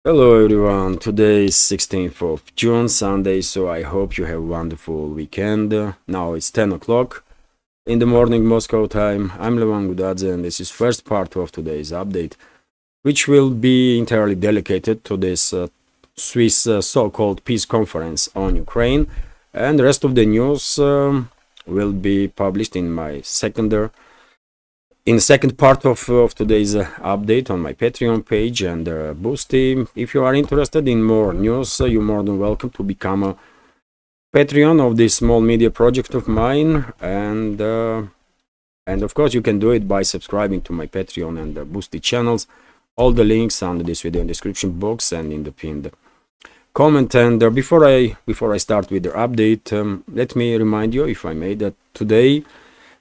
Hello everyone, today is 16th of June, Sunday, so I hope you have a wonderful weekend. Now it's 10 o'clock in the morning Moscow time. I'm Levan Gudadze and this is first part of today's update, which will be entirely dedicated to this Swiss so-called peace conference on Ukraine, and the rest of the news will be published in my second part of today's update on my Patreon page and Boosty. If you are interested in more news, you're more than welcome to become a Patreon of this small media project of mine, and of course you can do it by subscribing to my Patreon and Boosty channels. All the links under this video in the description box and in the pinned comment. And before I start with the update, let me remind you, if I may, that today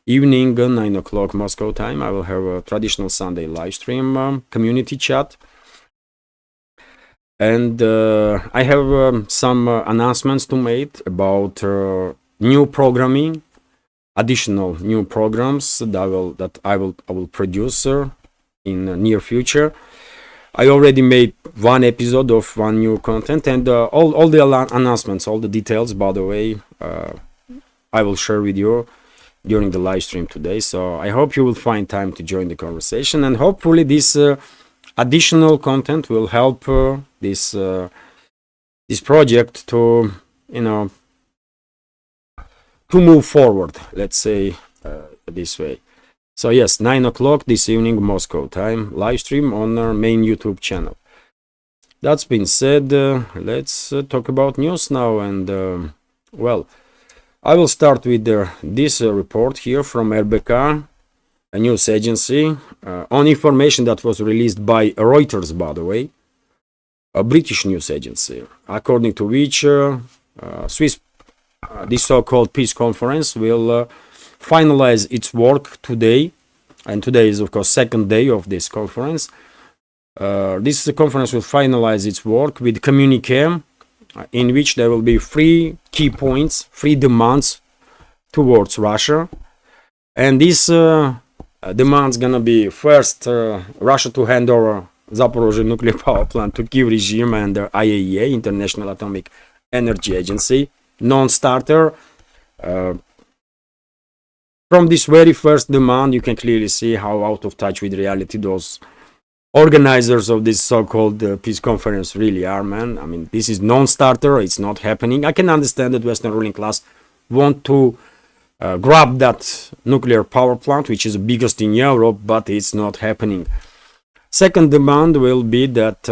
evening 9 o'clock Moscow time I will have a traditional Sunday live stream community chat, and I have some announcements to make about new programming, additional new programs that I will produce in the near future. I already made one episode of one new content, and all the announcements, all the details, by the way, I will share with you during the live stream today. So I hope you will find time to join the conversation, and hopefully this additional content will help this project to move forward, let's say this way. So yes, 9 o'clock this evening Moscow time, live stream on our main YouTube channel. That's been said, let's talk about news now. And well, I will start with this report here from RBK, a news agency, on information that was released by Reuters, by the way, a British news agency, according to which this so-called peace conference will finalize its work today, and today is of course second day of this conference. This conference will finalize its work with communique, in which there will be 3 key points, 3 demands towards Russia. And these demands gonna be, first, Russia to hand over Zaporozhye nuclear power plant to Kiev regime and the IAEA, International Atomic Energy Agency, non-starter. From this very first demand, you can clearly see how out of touch with reality those organizers of this so-called peace conference really are, man. I mean, this is non-starter, it's not happening. I can understand that Western ruling class want to grab that nuclear power plant, which is the biggest in Europe, but it's not happening. Second demand will be that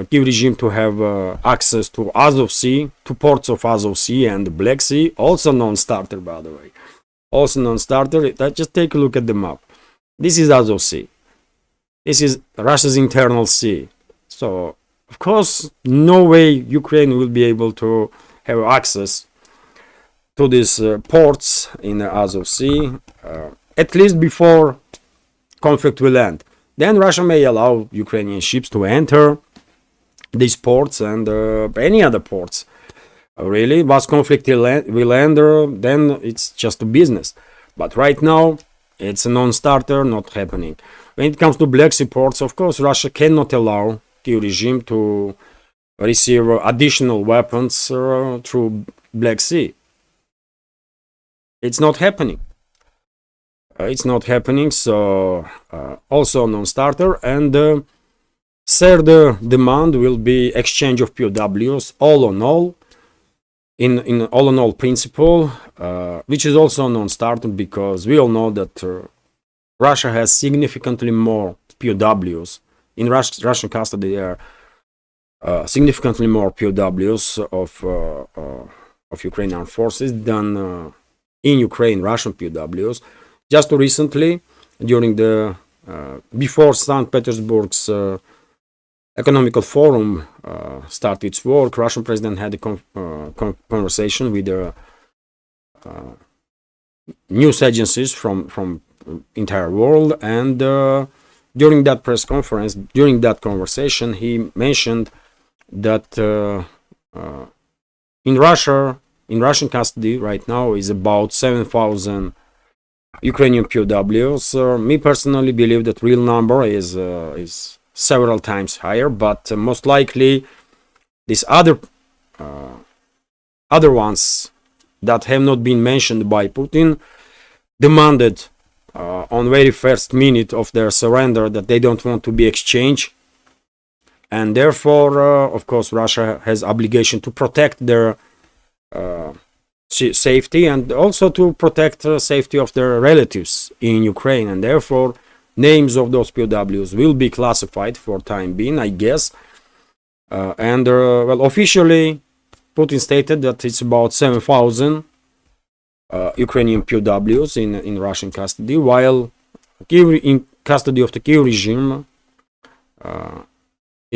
Kiev regime to have access to Azov Sea, to ports of Azov Sea and the Black Sea, also non-starter, by the way. Also non-starter. Just take a look at the map. This is Azov Sea. This is Russia's internal sea. So, of course, no way Ukraine will be able to have access to these ports in the Azov Sea, at least before conflict will end. Then Russia may allow Ukrainian ships to enter these ports and any other ports. Really, once conflict will end, then it's just a business. But right now, it's a non-starter, not happening. When it comes to Black Sea ports, of course, Russia cannot allow Kiev regime to receive additional weapons through Black Sea. It's not happening. It's not happening, so also non-starter. And third demand will be exchange of POWs, all on all, in all on all principle, which is also non-starter, because we all know that Russia has significantly more POWs. In Russian custody, there are significantly more POWs of Ukrainian forces than in Ukraine Russian POWs. Just recently, during the before St. Petersburg's economical forum started its work, Russian president had a conversation with the news agencies from entire world, and during that press conference, during that conversation, he mentioned that in Russian custody right now is about 7,000 Ukrainian POWs. Me personally believe that real number is several times higher, but most likely these other ones that have not been mentioned by Putin demanded on very first minute of their surrender that they don't want to be exchanged, and therefore of course Russia has obligation to protect their safety and also to protect safety of their relatives in Ukraine, and therefore names of those POWs will be classified for time being, I guess. Well, officially Putin stated that it's about 7,000 Ukrainian POWs in Russian custody, while in custody of the Kiev regime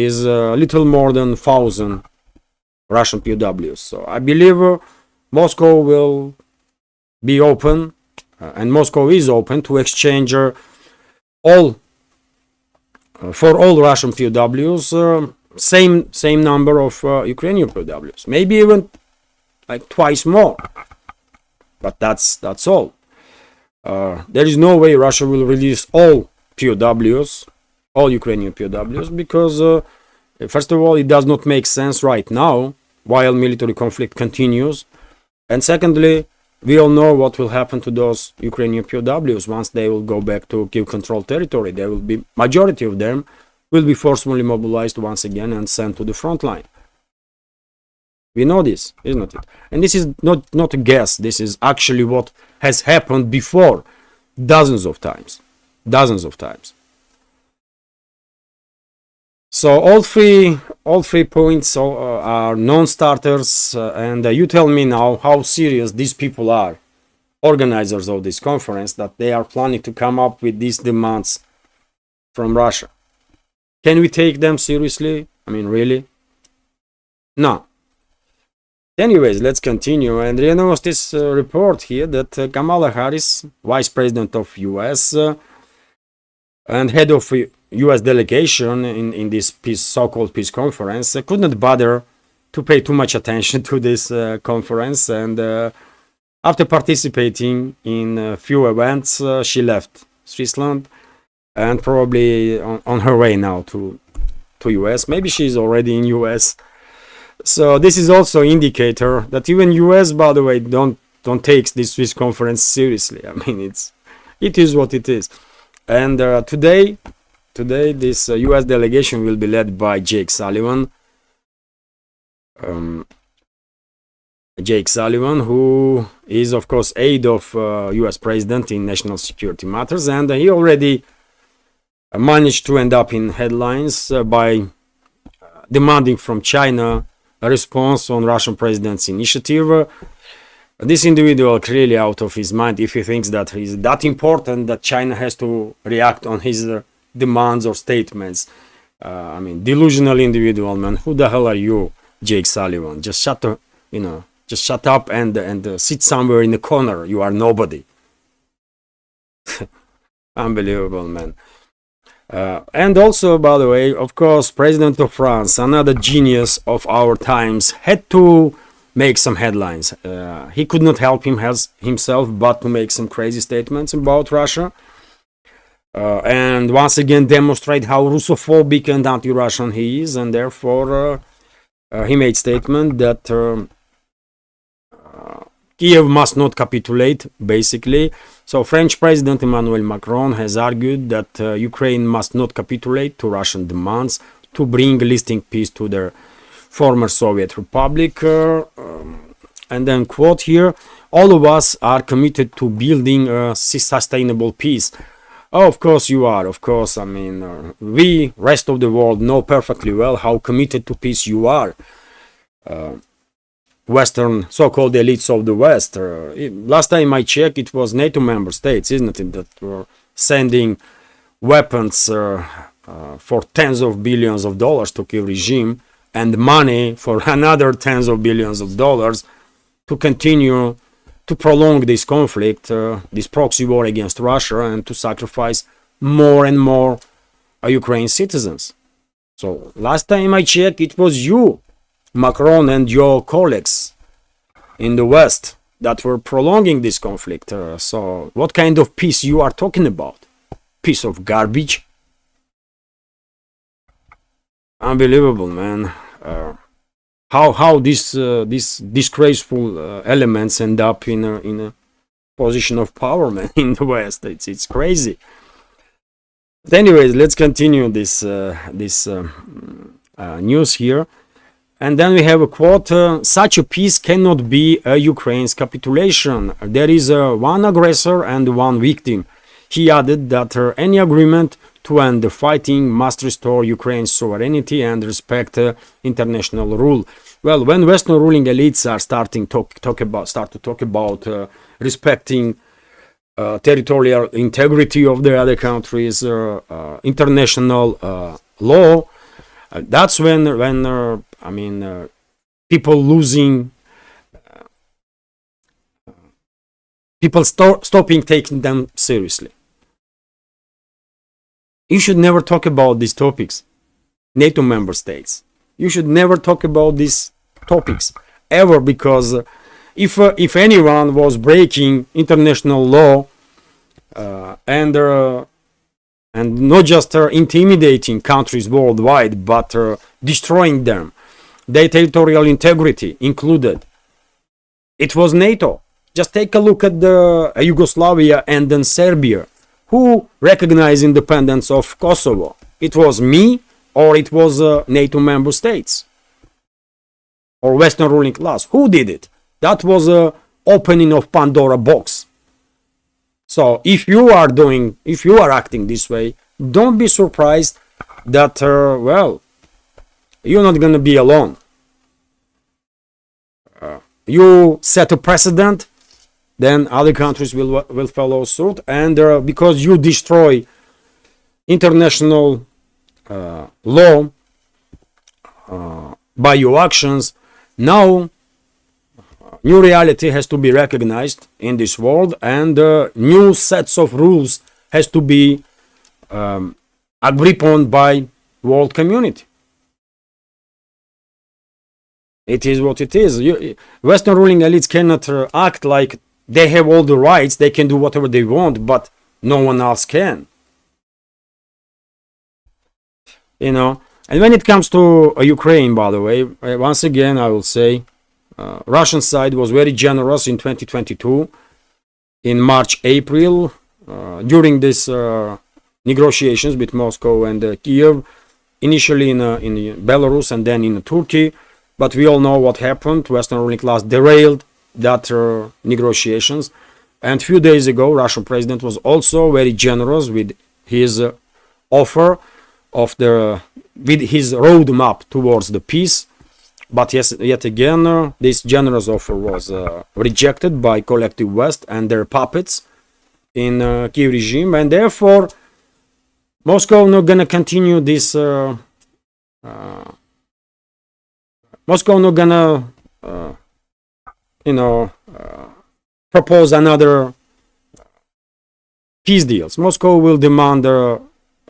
is a little more than 1,000 Russian POWs. So I believe Moscow will be open, and Moscow is open to exchange all for all Russian POWs, same number of Ukrainian POWs, maybe even like twice more. But that's all. There is no way Russia will release all POWs, all Ukrainian POWs, because first of all, it does not make sense right now while military conflict continues, and secondly, we all know what will happen to those Ukrainian POWs once they will go back to Kiev-controlled territory. There will be majority of them will be forcibly mobilized once again and sent to the front line. We know this, isn't it? And this is not a guess. This is actually what has happened before, dozens of times. So all three points are non-starters, and you tell me now how serious these people are, organizers of this conference, that they are planning to come up with these demands from Russia. Can we take them seriously? I mean, really? No. Anyways, let's continue. And you know this report here that Kamala Harris, Vice President of US and head of US delegation in this so-called peace conference, could not bother to pay too much attention to this conference, and after participating in a few events, she left Switzerland and probably on her way now to US. Maybe she's already in US. So this is also indicator that even US, by the way, don't take this Swiss conference seriously. I mean, it is what it is. And today this US delegation will be led by Jake Sullivan. Jake Sullivan, who is of course aide of US President in national security matters, and he already managed to end up in headlines by demanding from China a response on Russian president's initiative. This individual clearly out of his mind if he thinks that he's that important that China has to react on his demands or statements. I mean, delusional individual, man. Who the hell are you, Jake Sullivan? Just shut up and sit somewhere in the corner. You are nobody. Unbelievable, man. And also, by the way, of course, President of France, another genius of our times, had to make some headlines. He could not help himself but to make some crazy statements about Russia. And once again demonstrate how Russophobic and anti-Russian he is, and therefore he made statement that Kiev must not capitulate, basically. So French President Emmanuel Macron has argued that Ukraine must not capitulate to Russian demands to bring lasting peace to their former Soviet republic. And then quote here, all of us are committed to building a sustainable peace. Oh, of course you are. Of course, I mean, we, rest of the world, know perfectly well how committed to peace you are. Western so-called elites of the West. Last time I checked, it was NATO member states, isn't it, that were sending weapons for tens of billions of dollars to Kiev regime, and money for another tens of billions of dollars to continue to prolong this conflict, this proxy war against Russia, and to sacrifice more and more Ukrainian citizens. So last time I checked, it was you, Macron, and your colleagues in the West that were prolonging this conflict. So what kind of peace you are talking about? Piece of garbage. Unbelievable, man. How these disgraceful elements end up in a position of power, man, in the West. It's crazy. But anyways, let's continue this news here. And then we have a quote, such a peace cannot be Ukraine's capitulation. There is one aggressor and one victim. He added that any agreement to end the fighting must restore Ukraine's sovereignty and respect international rule. Well, when Western ruling elites are starting to talk about respecting territorial integrity of the other countries, international law, that's when people losing, people stopping taking them seriously. You should never talk about these topics, NATO member states. You should never talk about these topics ever, because if anyone was breaking international law and not just intimidating countries worldwide, but destroying them, their territorial integrity included, it was NATO. Just take a look at the Yugoslavia and then Serbia. Who recognized independence of Kosovo? It was me, or it was NATO member states or Western ruling class? Who did it? That was a opening of Pandora box. So if you are acting this way, don't be surprised that you're not gonna be alone. You set a precedent, then other countries will follow suit, and because you destroy international law by your actions, now new reality has to be recognized in this world, and new sets of rules has to be agreed upon by world community. It is what it is. Western ruling elites cannot act like they have all the rights, they can do whatever they want, but no one else can. And when it comes to Ukraine, by the way, once again I will say, Russian side was very generous in 2022, in March, April, during this negotiations with Moscow and Kiev, initially in Belarus and then in Turkey. But we all know what happened. Western ruling class derailed that negotiations. And a few days ago, Russian president was also very generous with his offer of with his roadmap towards the peace. But yes, yet again, this generous offer was rejected by collective West and their puppets in Kiev regime, and therefore Moscow not gonna continue this. Moscow not gonna, propose another peace deals. Moscow will demand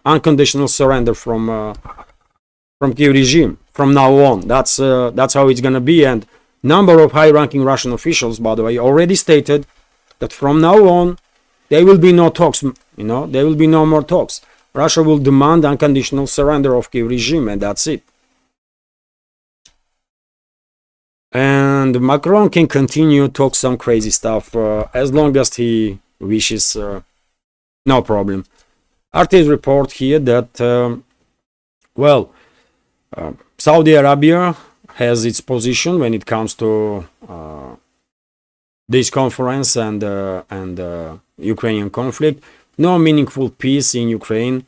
unconditional surrender from Kiev regime from now on. That's how it's gonna be. And number of high-ranking Russian officials, by the way, already stated that from now on there will be no talks. There will be no more talks. Russia will demand unconditional surrender of Kiev regime, and that's it. And Macron can continue talk some crazy stuff as long as he wishes. No problem. RT's report here that Saudi Arabia has its position when it comes to this conference and Ukrainian conflict. No meaningful peace in Ukraine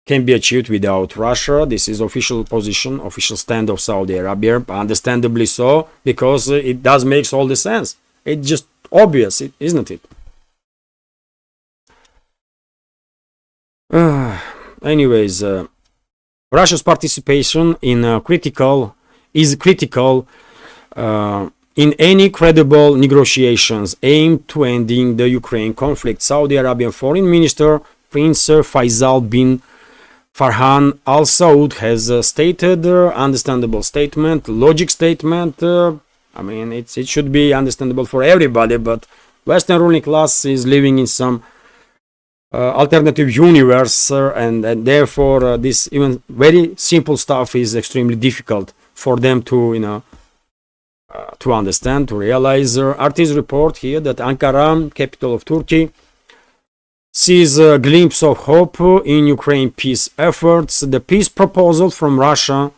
can be achieved without Russia. This is official position, official stand of Saudi Arabia, understandably so, because it does make all the sense. It's just obvious, isn't it? Anyways, Russia's participation is critical in any credible negotiations aimed to ending the Ukraine conflict. Saudi Arabian Foreign Minister Prince Faisal bin Farhan Al Saud has stated, understandable statement, logic statement. It should be understandable for everybody, but Western ruling class is living in some alternative universe, and therefore this even very simple stuff is extremely difficult for them to to understand, to realize. Artists report here that Ankara, capital of Turkey, sees a glimpse of hope in Ukraine peace efforts. The peace proposal from Russia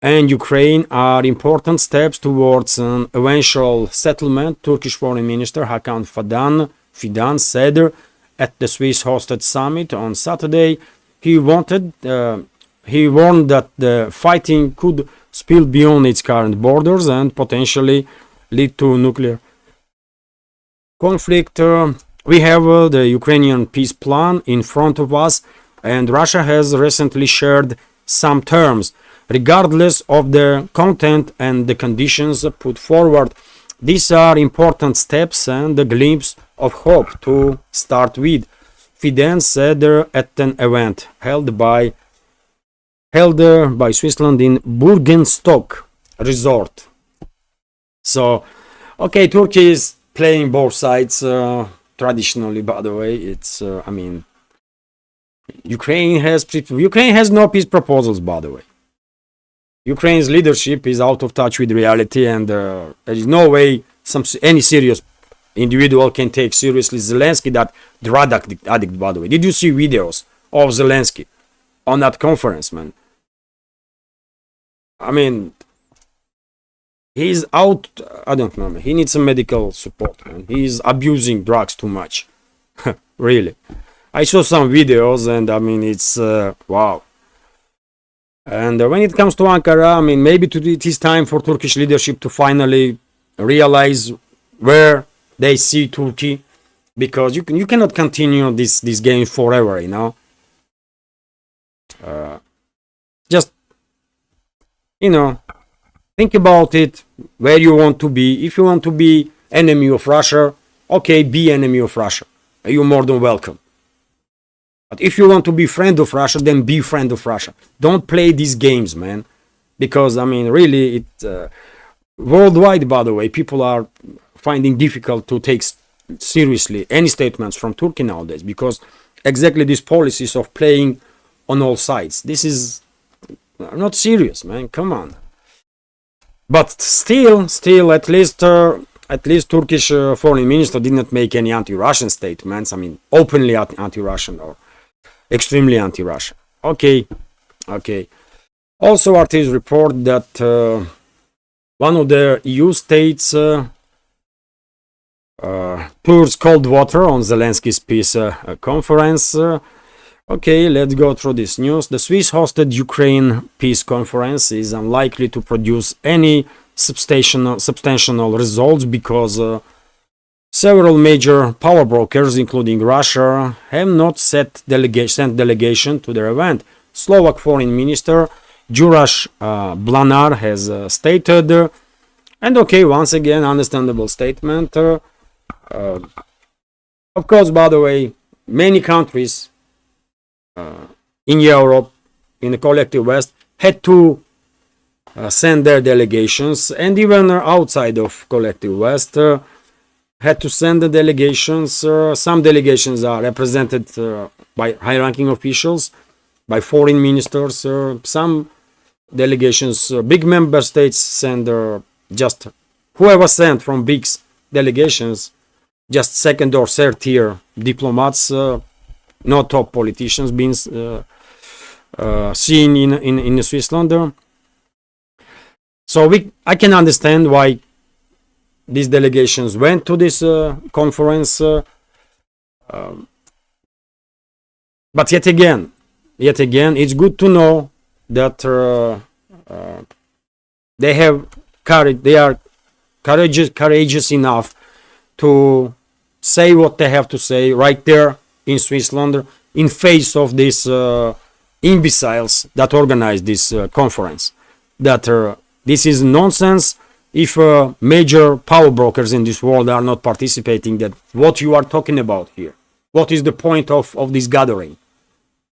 and Ukraine are important steps towards an eventual settlement, Turkish Foreign Minister Hakan Fidan said at the Swiss-hosted summit on Saturday. He warned that the fighting could spill beyond its current borders and potentially lead to nuclear conflict. We have the Ukrainian peace plan in front of us, and Russia has recently shared some terms. Regardless of the content and the conditions put forward, these are important steps and a glimpse of hope to start with, Fidan said at an event held by Switzerland in Burgenstock resort. So, okay, Turkey is playing both sides traditionally. By the way, it's Ukraine has no peace proposals. By the way, Ukraine's leadership is out of touch with reality, and there is no way any serious individual can take seriously Zelensky, that drug addict, by the way. Did you see videos of Zelensky on that conference, man? I mean, he's out, I don't know, man. He needs some medical support, man. He's abusing drugs too much. Really. I saw some videos, and I mean, it's, wow. And when it comes to Ankara, I mean, maybe it is time for Turkish leadership to finally realize where they see Turkey, because you cannot continue this game forever, just think about it, where you want to be. If you want to be enemy of Russia, okay, be enemy of Russia. You're more than welcome. But if you want to be friend of Russia, then be friend of Russia. Don't play these games, man. Because, I mean, really, worldwide, by the way, people are finding difficult to take seriously any statements from Turkey nowadays, because exactly these policies of playing on all sides. This is not serious, man. Come on. But still, at least Turkish foreign minister did not make any anti-Russian statements. I mean, openly anti-Russian or extremely anti-Russian. Okay. Also, artists report that one of the EU states pours cold water on Zelensky's peace conference. Okay, let's go through this news. The Swiss-hosted Ukraine peace conference is unlikely to produce any substantial results because several major power brokers, including Russia, have not sent delegation to their event. Slovak Foreign Minister Juraj Blanar has stated, and okay, once again, understandable statement. Of course, by the way, many countries in Europe, in the collective West, had to send their delegations, and even outside of collective West had to send the delegations. Some delegations are represented by high-ranking officials, by foreign ministers. Some delegations, big member states send just whoever sent from big delegations, just second or third tier diplomats, not top politicians being seen in Switzerland. So I can understand why these delegations went to this conference. But yet again, it's good to know that they are courageous enough to say what they have to say right there in Switzerland, in face of these imbeciles that organized this conference. That this is nonsense. If major power brokers in this world are not participating, that what you are talking about here? What is the point of this gathering?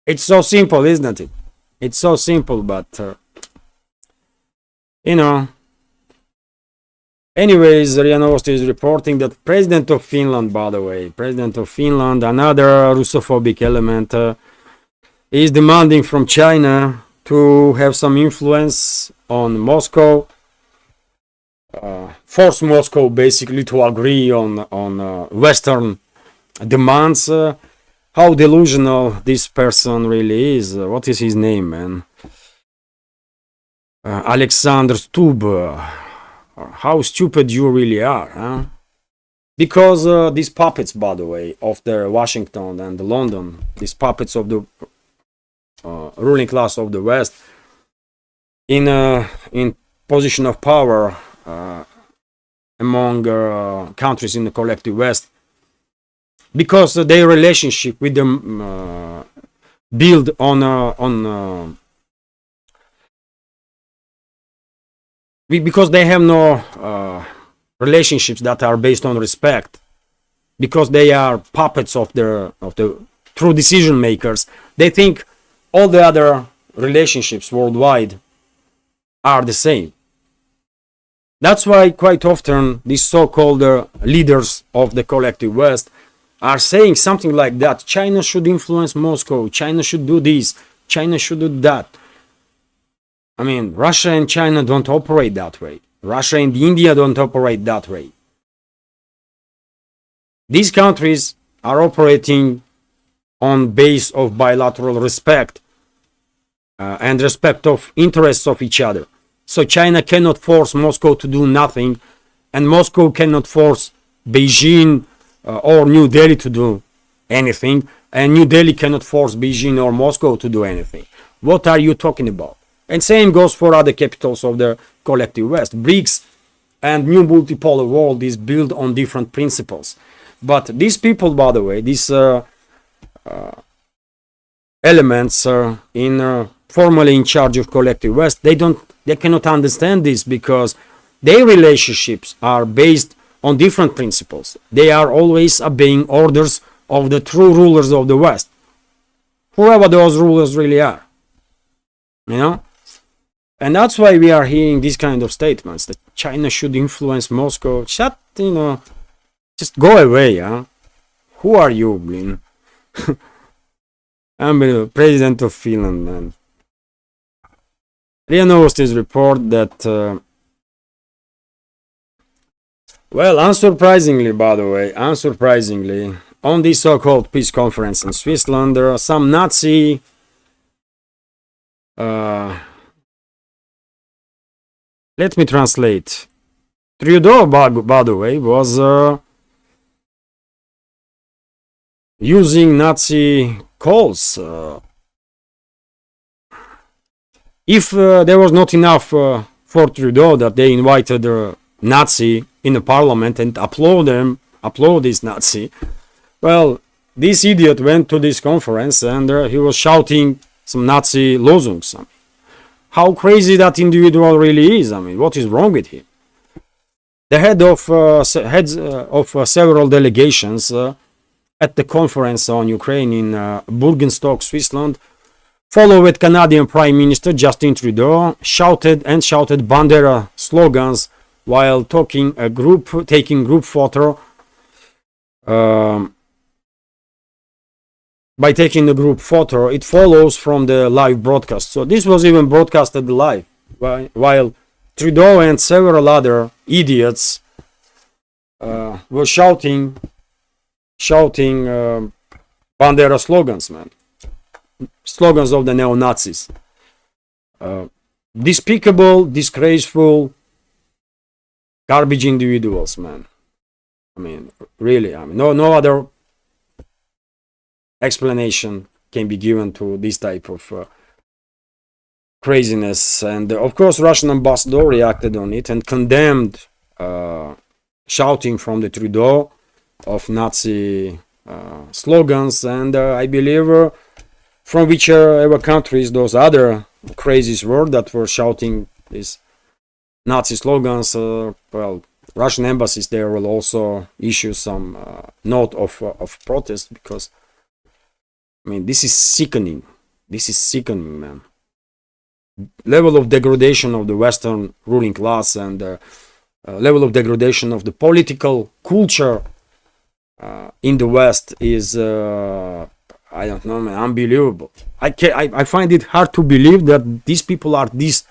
It's so simple, isn't it? It's so simple, but Anyways, RIA Novosti is reporting that President of Finland, by the way, President of Finland, another Russophobic element, is demanding from China to have some influence on Moscow, force Moscow basically to agree on Western demands. How delusional this person really is. What is his name, man? Alexander Stubb. How stupid you really are, huh? Because these puppets, by the way, of the Washington and the London, these puppets of the ruling class of the West, in position of power among countries in the collective West, because their relationship with them build on because they have no relationships that are based on respect, because they are puppets of the true decision makers. They think all the other relationships worldwide are the same. That's why quite often these so-called leaders of the collective West are saying something like that. China should influence Moscow. China should do this. China should do that. I mean, Russia and China don't operate that way. Russia and India don't operate that way. These countries are operating on base of bilateral respect and respect of interests of each other. So China cannot force Moscow to do nothing, and Moscow cannot force Beijing or New Delhi to do anything, and New Delhi cannot force Beijing or Moscow to do anything. What are you talking about? And same goes for other capitals of the collective West. BRICS and new multipolar world is built on different principles. But these people, by the way, these elements formally in charge of collective West, they cannot understand this, because their relationships are based on different principles. They are always obeying orders of the true rulers of the West, whoever those rulers really are, you know. And that's why we are hearing these kind of statements that China should influence Moscow. Just go away, huh? Who are you, Blin? I'm the president of Finland, man. RIA Novosti's report that, well, unsurprisingly, by the way, on this so-called peace conference in Switzerland, there are some Nazi let me translate. Trudeau, by the way, was using Nazi calls. If there was not enough for Trudeau that they invited a Nazi in the parliament and applaud this Nazi, well, this idiot went to this conference and he was shouting some Nazi lozungs. How crazy that individual really is. I mean, what is wrong with him? The heads of several delegations at the conference on Ukraine in Burgenstock, Switzerland, followed Canadian Prime Minister Justin Trudeau, shouted Bandera slogans while taking group photo. By taking the group photo, it follows from the live broadcast. So this was even broadcasted live, while Trudeau and several other idiots were shouting Bandera slogans, man. Slogans of the neo-Nazis. Despicable, disgraceful, garbage individuals, man. I mean, really, no other explanation can be given to this type of craziness. And of course, Russian ambassador reacted on it and condemned shouting from the Trudeau of Nazi slogans. And I believe from whichever countries those other crazies were that were shouting these Nazi slogans, well, Russian embassies there will also issue some note of protest, because I mean, this is sickening. This is sickening, man. Level of degradation of the Western ruling class and level of degradation of the political culture in the West is I don't know, man, unbelievable. I find it hard to believe that these people are these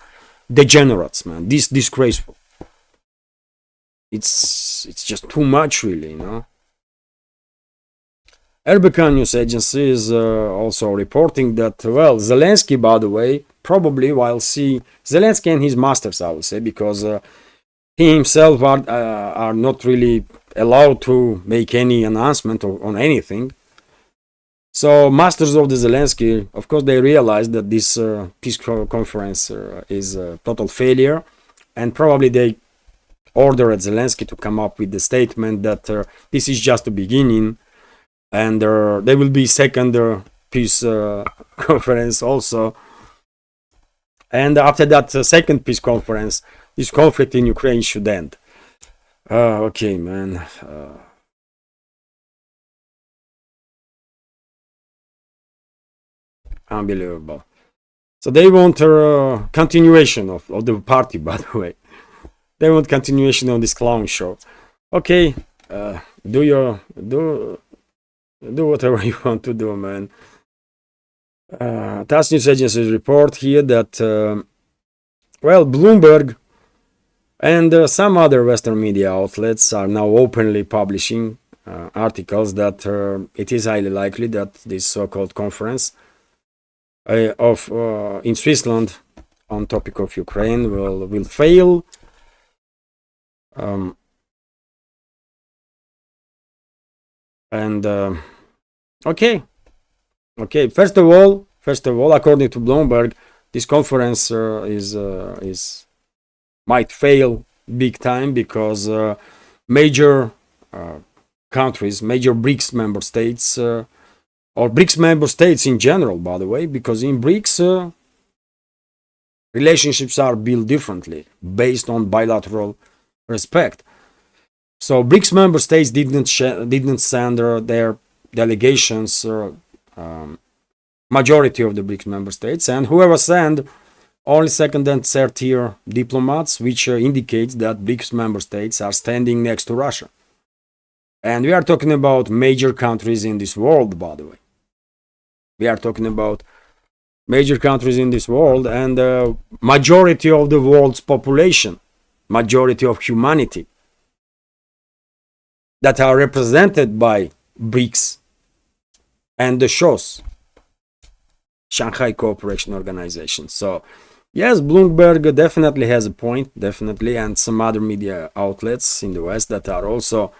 degenerates, man, this disgraceful. It's just too much, really, you know. Erbekan news agency is also reporting that, well, Zelensky, by the way, probably while see Zelensky and his masters, I would say, because he himself are not really allowed to make any announcement on anything. So masters of the Zelensky, of course, they realized that this peace conference is a total failure, and probably they ordered Zelensky to come up with the statement that this is just the beginning, and there will be second peace conference also. And after that second peace conference, this conflict in Ukraine should end. Okay, man. Unbelievable. So they want a continuation of the party, by the way. They want continuation of this clown show. Okay, do whatever you want to do, man. TASS news agencies report here that, well, Bloomberg and some other Western media outlets are now openly publishing articles that it is highly likely that this so-called conference in Switzerland on topic of Ukraine will fail. Okay. First of all, according to Bloomberg, this conference might fail big time because major countries, major BRICS member states, or BRICS member states in general, by the way, because in BRICS relationships are built differently based on bilateral respect. So BRICS member states didn't send their delegations, majority of the BRICS member states, and whoever sent only second and third tier diplomats, which indicates that BRICS member states are standing next to Russia. And we are talking about major countries in this world, by the way. We are talking about major countries in this world and majority of the world's population, majority of humanity that are represented by BRICS and the SHOS, Shanghai Cooperation Organization. So yes, Bloomberg definitely has a point, definitely, and some other media outlets in the West that are also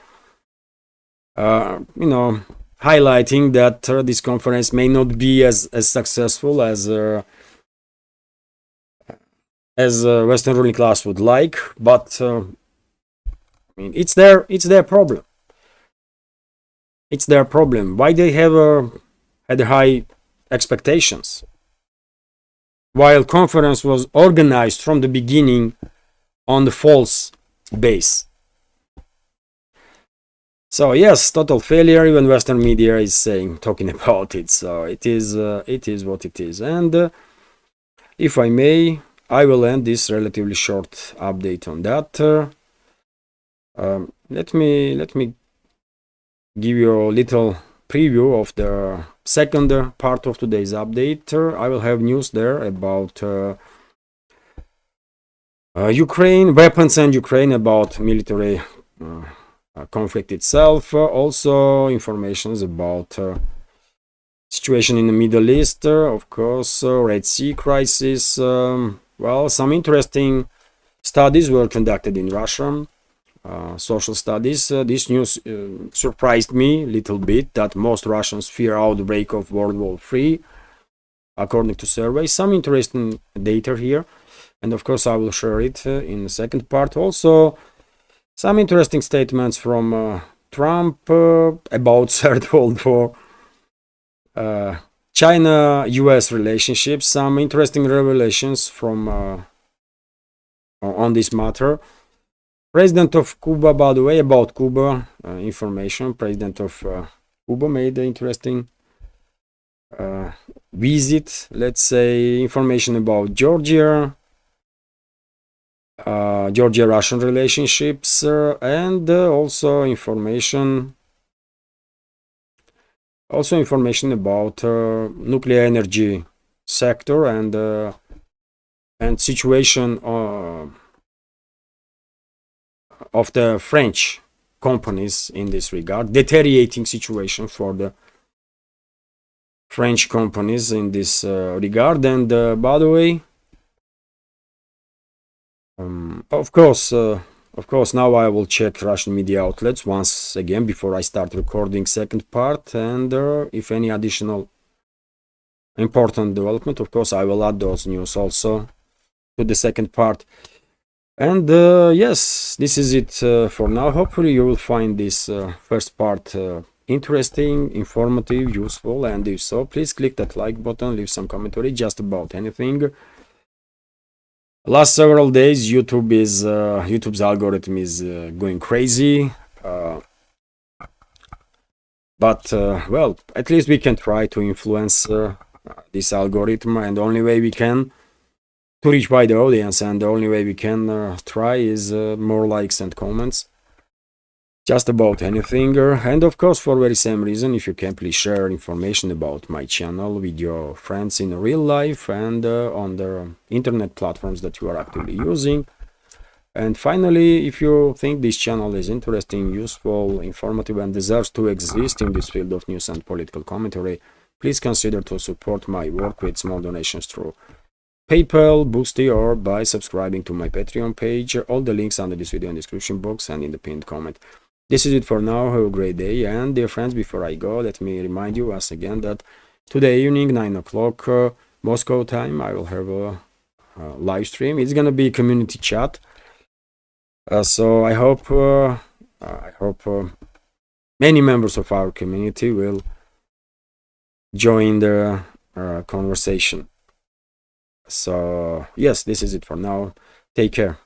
highlighting that this conference may not be as successful as Western ruling class would like, but I mean, it's their problem. It's their problem. Why they have had high expectations, while conference was organized from the beginning on the false base. So yes, total failure. Even Western media is talking about it. So it is what it is. And if I may, I will end this relatively short update on that. Let me give you a little preview of the second part of today's update. I will have news there about Ukraine, weapons and Ukraine, about military conflict itself. Also informations about situation in the Middle East, of course, Red Sea crisis. Well, some interesting studies were conducted in Russia, social studies. This news surprised me a little bit, that most Russians fear outbreak of World War III, according to surveys. Some interesting data here, and of course I will share it in the second part. Also, some interesting statements from Trump about Third World War, China-US relationships, some interesting revelations from on this matter. President of Cuba, by the way, about Cuba information. President of Cuba made an interesting visit. Let's say information about Georgia. Georgia-Russian relationships, and also information about nuclear energy sector and situation of the French companies in this regard, deteriorating situation for the French companies in this regard. And by the way, of course, now I will check Russian media outlets once again before I start recording second part, and if any additional important development, of course, I will add those news also to the second part. And yes, this is it for now. Hopefully you will find this first part interesting, informative, useful, and if so, please click that like button, leave some commentary just about anything. Last several days YouTube's algorithm is going crazy, but well, at least we can try to influence this algorithm, and the only way we can to reach wide audience, and the only way we can try is more likes and comments just about anything. And of course, for very same reason, if you can please share information about my channel with your friends in real life and on the internet platforms that you are actively using. And finally, if you think this channel is interesting, useful, informative, and deserves to exist in this field of news and political commentary, please consider to support my work with small donations through PayPal, Boosty, or by subscribing to my Patreon page. All the links under this video in the description box and in the pinned comment. This is it for now. Have a great day. And dear friends, before I go, let me remind you once again that today evening, 9 o'clock Moscow time, I will have a live stream. It's gonna be community chat. So I hope many members of our community will join the conversation. So yes, this is it for now. Take care.